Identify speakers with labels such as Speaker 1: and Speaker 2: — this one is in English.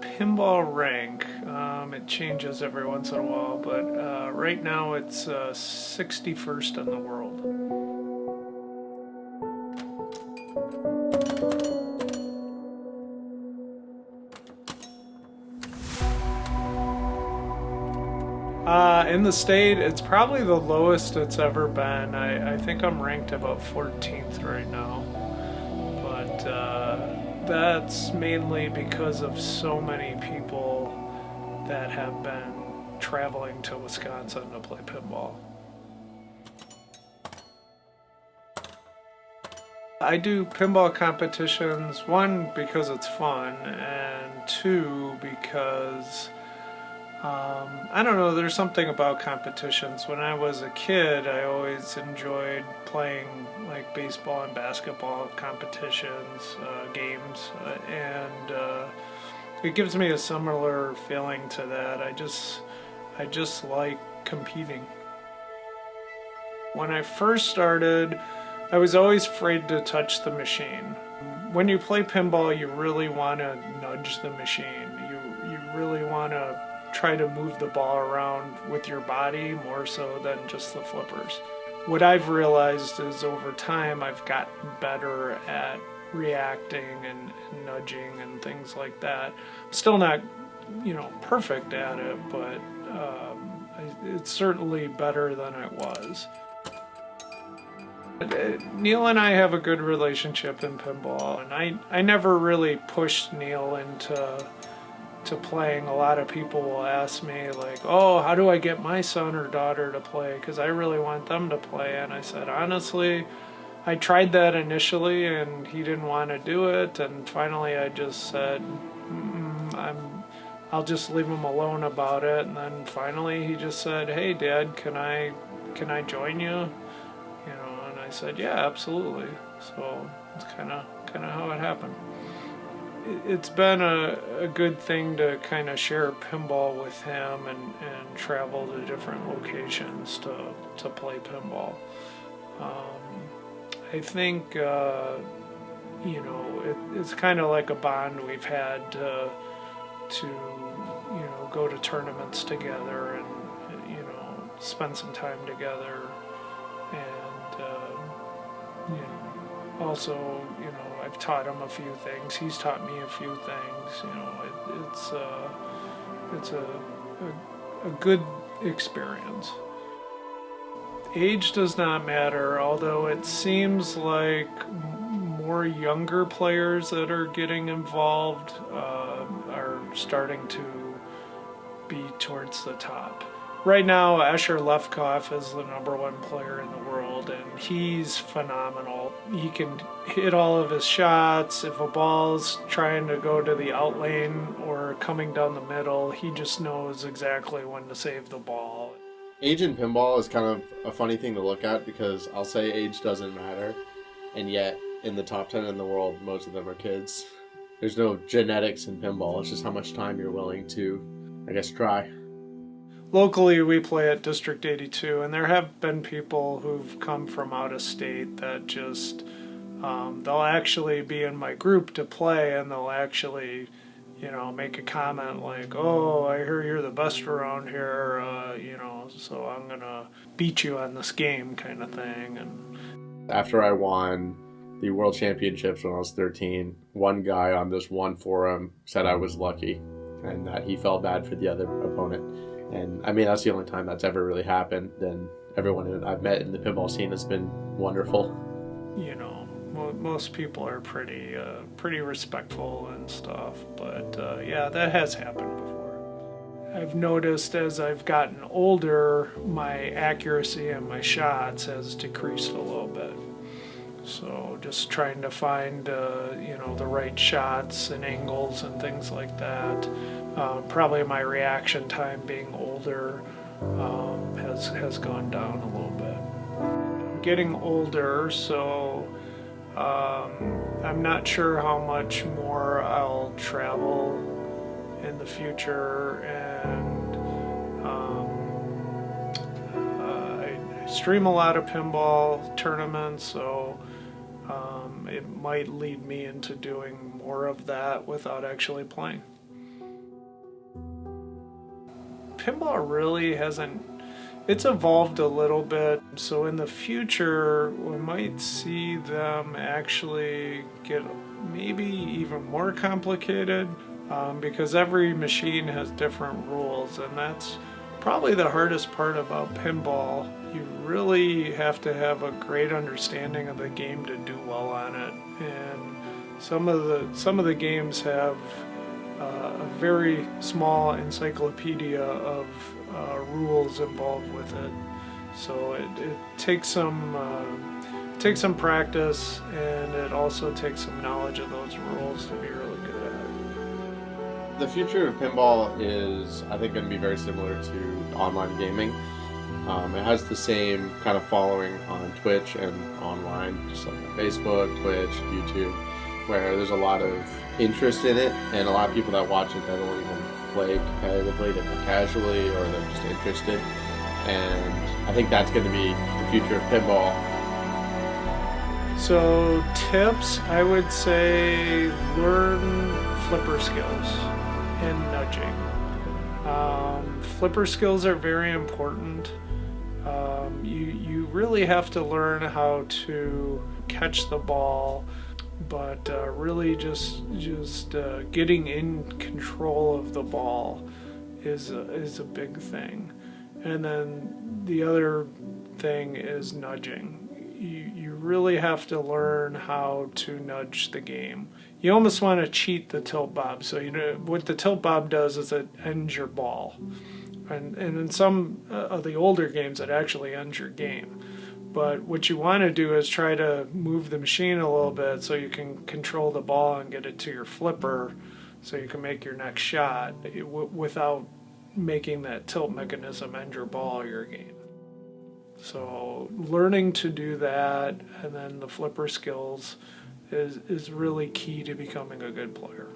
Speaker 1: pinball rank, it changes every once in a while, but right now it's 61st in the world. In the state, it's probably the lowest it's ever been. I think I'm ranked about 14th right now, but that's mainly because of so many people that have been traveling to Wisconsin to play pinball. I do pinball competitions, one, because it's fun, and two, because I don't know, there's something about competitions. When I was a kid, I always enjoyed playing like baseball and basketball competitions, games, and it gives me a similar feeling to that. I just like competing. When I first started, I was always afraid to touch the machine. When you play pinball, you really want to nudge the machine. You really want to try to move the ball around with your body more so than just the flippers. What I've realized is over time I've gotten better at reacting and nudging and things like that. I'm still not, perfect at it, but it's certainly better than it was. Neil and I have a good relationship in pinball, and I never really pushed Neil into playing. A lot of people will ask me like, oh, how do I get my son or daughter to play, because I really want them to play. And I said, honestly, I tried that initially and he didn't want to do it, and finally I just said, I'll just leave him alone about it. And then finally he just said, hey Dad, can I join you? And I said, yeah, absolutely. So it's kind of how it happened. It's been a good thing to kind of share pinball with him and travel to different locations to play pinball. I think, it's kind of like a bond we've had to go to tournaments together and, spend some time together. And, also, I've taught him a few things. He's taught me a few things. It's a good experience. Age does not matter, although it seems like more younger players that are getting involved are starting to be towards the top. Right now, Escher Lefkoff is the #1 player in the world, and he's phenomenal. He can hit all of his shots. If a ball's trying to go to the out lane or coming down the middle, he just knows exactly when to save the ball.
Speaker 2: Age in pinball is kind of a funny thing to look at, because I'll say age doesn't matter, and yet in the top 10 in the world, most of them are kids. There's no genetics in pinball. It's just how much time you're willing to, try.
Speaker 1: Locally, we play at District 82, and there have been people who've come from out of state that just, they'll actually be in my group to play, and they'll actually, make a comment like, oh, I hear you're the best around here, so I'm going to beat you on this game kind of thing. And
Speaker 2: after I won the World Championships when I was 13, one guy on this one forum said I was lucky and that he felt bad for the other opponent. And that's the only time that's ever really happened. And everyone I've met in the pinball scene has been wonderful.
Speaker 1: Most people are pretty respectful and stuff, but that has happened before. I've noticed as I've gotten older, my accuracy and my shots has decreased a little bit. So just trying to find the right shots and angles and things like that. Probably my reaction time being older has gone down a little bit. I'm getting older, so I'm not sure how much more I'll travel in the future, and I stream a lot of pinball tournaments, so it might lead me into doing more of that without actually playing. pinball really hasn't, it's evolved a little bit. So in the future, we might see them actually get maybe even more complicated, because every machine has different rules, and that's probably the hardest part about pinball. You really have to have a great understanding of the game to do well on it, and some of the games have a very small encyclopedia of rules involved with it. So it takes some practice, and it also takes some knowledge of those rules to be really good at it.
Speaker 2: The future of pinball is, I think, going to be very similar to online gaming. It has the same kind of following on Twitch and online, just like Facebook, Twitch, YouTube, where there's a lot of interest in it, and a lot of people that watch it that don't even play competitively, they play casually, or they're just interested. And I think that's going to be the future of pinball.
Speaker 1: So tips, I would say learn flipper skills and nudging. Flipper skills are very important. You really have to learn how to catch the ball, but really just getting in control of the ball is a big thing. And then the other thing is nudging. You really have to learn how to nudge the game. You almost want to cheat the tilt bob. So what the tilt bob does is it ends your ball. And in some of the older games, it actually ends your game. But what you want to do is try to move the machine a little bit so you can control the ball and get it to your flipper so you can make your next shot without making that tilt mechanism end your ball or your game. So learning to do that, and then the flipper skills is really key to becoming a good player.